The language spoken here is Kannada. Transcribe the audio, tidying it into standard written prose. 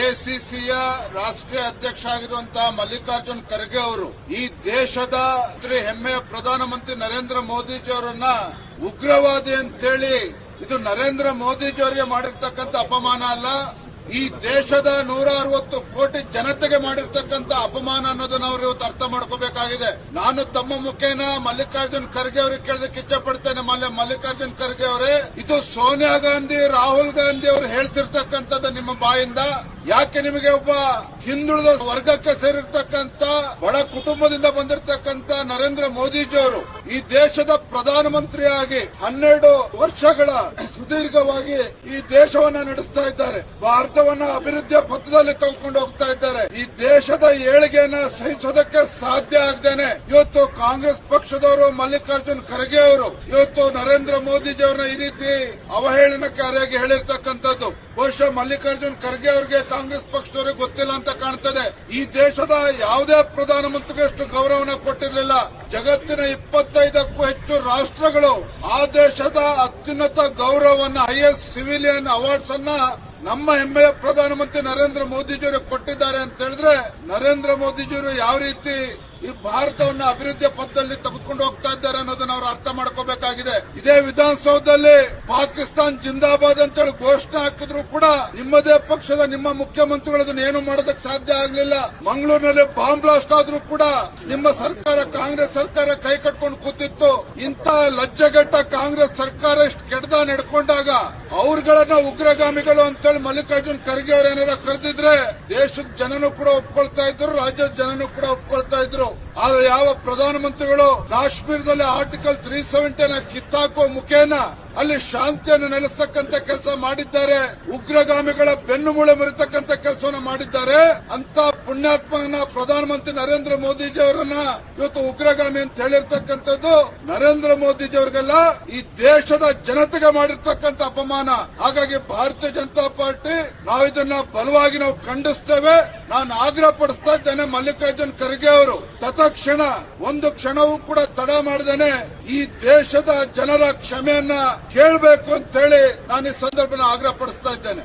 ಎಸಿಸಿಯ ರಾಷ್ಟ್ರೀಯ ಅಧ್ಯಕ್ಷ ಆಗಿರುವಂತಹ ಮಲ್ಲಿಕಾರ್ಜುನ್ ಖರ್ಗೆ ಅವರು ಈ ದೇಶದ ಹೆಮ್ಮೆಯ ಪ್ರಧಾನಮಂತ್ರಿ ನರೇಂದ್ರ ಮೋದಿಜಿ ಅವರನ್ನ ಉಗ್ರವಾದಿ ಅಂತೇಳಿ ಇದು ನರೇಂದ್ರ ಮೋದಿಜಿ ಅವರಿಗೆ ಮಾಡಿರ್ತಕ್ಕಂಥ ಅಪಮಾನ ಅಲ್ಲ, ಈ ದೇಶದ 160 ಕೋಟಿ ಜನತೆಗೆ ಮಾಡಿರ್ತಕ್ಕಂಥ ಅಪಮಾನ ಅನ್ನೋದನ್ನ ಅವರು ಇವತ್ತು ಅರ್ಥ ಮಾಡ್ಕೋಬೇಕಾಗಿದೆ. ನಾನು ತಮ್ಮ ಮುಖೇನ ಮಲ್ಲಿಕಾರ್ಜುನ್ ಖರ್ಗೆ ಅವರಿಗೆ ಕೇಳೋದಕ್ಕೆ ಇಚ್ಛೆ ಪಡ್ತೇನೆ. ಮಲ್ಲಿಕಾರ್ಜುನ್ ಖರ್ಗೆ ಅವರೇ, ಇದು ಸೋನಿಯಾ ಗಾಂಧಿ, ರಾಹುಲ್ ಗಾಂಧಿ ಅವರು ಹೇಳ್ತಿರ್ತಕ್ಕಂಥದ್ದು ನಿಮ್ಮ ಬಾಯಿಂದ. ಯಾಕೆ ನಿಮಗೆ ಒಬ್ಬ ಹಿಂದುಳಿದ ವರ್ಗಕ್ಕೆ ಸೇರಿರ್ತಕ್ಕಂಥ ಬಡ ಕುಟುಂಬದಿಂದ ಬಂದಿರತಕ್ಕಂಥ ನರೇಂದ್ರ ಮೋದಿಜಿ ಅವರು ಈ ದೇಶದ ಪ್ರಧಾನಮಂತ್ರಿಯಾಗಿ 12 ವರ್ಷಗಳ ಸುದೀರ್ಘವಾಗಿ ಈ ದೇಶವನ್ನ ನಡೆಸ್ತಾ ಇದ್ದಾರೆ. ಭಾರತವನ್ನ ಅಭಿವೃದ್ಧಿಯ ಪಥದಲ್ಲಿ ತೆಗೆದುಕೊಂಡು ಹೋಗ್ತಾ ಇದ್ದಾರೆ. ಈ ದೇಶದ ಏಳಿಗೆಯನ್ನ ಸಹಿಸೋದಕ್ಕೆ ಸಾಧ್ಯ ಆಗದೇನೆ ಇವತ್ತು ಕಾಂಗ್ರೆಸ್ ಪಕ್ಷದವರು ಮಲ್ಲಿಕಾರ್ಜುನ್ ಖರ್ಗೆ ಅವರು ಇವತ್ತು ನರೇಂದ್ರ ಮೋದಿಜಿ ಅವರನ್ನ ಈ ರೀತಿ ಅವಹೇಳನಕಾರಿಯಾಗಿ ಹೇಳಿರ್ತಕ್ಕಂಥದ್ದು. ಬಹುಶಃ ಮಲ್ಲಿಕಾರ್ಜುನ್ ಖರ್ಗೆ ಅವರಿಗೆ ಕಾಂಗ್ರೆಸ್ ಪಕ್ಷದವರಿಗೆ ಗೊತ್ತಿಲ್ಲ ಅಂತ ಕಾಣ್ತದೆ. ಈ ದೇಶದ ಯಾವುದೇ ಪ್ರಧಾನಮಂತ್ರಿಗೆ ಅಷ್ಟು ಗೌರವನ ಕೊಟ್ಟಿರಲಿಲ್ಲ. ಜಗತ್ತಿನ 25ಕ್ಕೂ ಹೆಚ್ಚು ರಾಷ್ಟ್ರಗಳು ಆ ದೇಶದ ಅತ್ಯುನ್ನತ ಗೌರವವನ್ನ ಹೈಯೆಸ್ಟ್ ಸಿವಿಲಿಯನ್ ಅವಾರ್ಡ್ಸ್ ಅನ್ನ ನಮ್ಮ ಹೆಮ್ಮೆಯ ಪ್ರಧಾನಮಂತ್ರಿ ನರೇಂದ್ರ ಮೋದಿಜಿಯವರು ಕೊಟ್ಟಿದ್ದಾರೆ ಅಂತ ಹೇಳಿದ್ರೆ ನರೇಂದ್ರ ಮೋದಿಜಿಯವರು ಯಾವ ರೀತಿ ಈ ಭಾರತವನ್ನು ಅಭಿವೃದ್ಧಿಯ ಪಥದಲ್ಲಿ ತೆಗೆದುಕೊಂಡು ಹೋಗ್ತಾ ಇದ್ದಾರೆ ಅನ್ನೋದನ್ನ ಅವರು ಅರ್ಥ ಮಾಡ್ಕೋಬೇಕಾಗಿದೆ. ಇದೇ ವಿಧಾನಸೌಧದಲ್ಲಿ ಪಾಕಿಸ್ತಾನ್ ಜಿಂದಾಬಾದ್ ಅಂತೇಳಿ ಘೋಷಣೆ ಹಾಕಿದ್ರು ಕೂಡ ನಿಮ್ಮದೇ ಪಕ್ಷದ ನಿಮ್ಮ ಮುಖ್ಯಮಂತ್ರಿಗಳು ಅದನ್ನ ಏನು ಮಾಡೋದಕ್ಕೆ ಸಾಧ್ಯ ಆಗಲಿಲ್ಲ. ಮಂಗಳೂರಿನಲ್ಲಿ ಬಾಂಬ್ ಬ್ಲಾಸ್ಟ್ ಆದ್ರೂ ಕೂಡ ನಿಮ್ಮ ಸರ್ಕಾರ, ಕಾಂಗ್ರೆಸ್ ಸರ್ಕಾರ ಕೈ ಕಟ್ಕೊಂಡು ಕೂತಿತ್ತು. ಇಂಥ ಲಜ್ಜೆಗೆಟ್ಟ ಕಾಂಗ್ರೆಸ್ ಸರ್ಕಾರ ಇಷ್ಟು ಕೆಟ್ಟದ ನಡ್ಕೊಂಡಾಗ ಅವ್ರಗಳನ್ನ ಉಗ್ರಗಾಮಿಗಳು ಅಂತೇಳಿ ಮಲ್ಲಿಕಾರ್ಜುನ್ ಖರ್ಗೆ ಅವರು ಏನಾರ ಕರೆದಿದ್ರೆ ದೇಶದ ಜನನು ಕೂಡ ಒಪ್ಕೊಳ್ತಾ ಇದ್ರು, ರಾಜ್ಯದ ಜನನು ಕೂಡ ಒಪ್ಕೊಳ್ತಾ ಇದ್ರು. ಆದ್ರೆ ಯಾವ ಪ್ರಧಾನಮಂತ್ರಿಗಳು ಕಾಶ್ಮೀರದಲ್ಲಿ ಆರ್ಟಿಕಲ್ 370 ಕಿತ್ತಾಕೋ ಮುಖೇನ ಅಲ್ಲಿ ಶಾಂತಿಯನ್ನು ನೆಲೆಸತಕ್ಕಂತ ಕೆಲಸ ಮಾಡಿದ್ದಾರೆ, ಉಗ್ರಗಾಮಿಗಳ ಬೆನ್ನುಮೂಳೆ ಮುರಿತಕ್ಕಂತ ಕೆಲಸವನ್ನು ಮಾಡಿದ್ದಾರೆ. ಅಂತ ಪುಣ್ಯಾತ್ಮನ ಪ್ರಧಾನಮಂತ್ರಿ ನರೇಂದ್ರ ಮೋದಿಜಿ ಅವರನ್ನ ಇವತ್ತು ಉಗ್ರಗಾಮಿ ಅಂತ ಹೇಳಿರ್ತಕ್ಕಂಥದ್ದು ನರೇಂದ್ರ ಮೋದಿಜಿ ಅವರಿಗೆಲ್ಲ ಈ ದೇಶದ ಜನತೆಗೆ ಮಾಡಿರ್ತಕ್ಕಂಥ ಅಪಮಾನ. ಹಾಗಾಗಿ ಭಾರತೀಯ ಜನತಾ ಪಾರ್ಟಿ ನಾವು ಇದನ್ನ ಬಲವಾಗಿ ನಾವು ಖಂಡಿಸ್ತೇವೆ. ನಾನು ಆಗ್ರಹ ಪಡಿಸ್ತಾ ಇದ್ದೇನೆ, ಮಲ್ಲಿಕಾರ್ಜುನ್ ಖರ್ಗೆ ಅವರು ತತ್ಕ್ಷಣ ಒಂದು ಕ್ಷಣವೂ ಕೂಡ ತಡ ಮಾಡದೇನೆ ಈ ದೇಶದ ಜನರ ಕ್ಷಮೆಯನ್ನ ಕೇಳಬೇಕು ಅಂತ ಹೇಳಿ ನಾನು ಈ ಸಂದರ್ಭನ ಆಗ್ರಹ ಪಡಿಸ್ತಾ ಇದ್ದೇನೆ.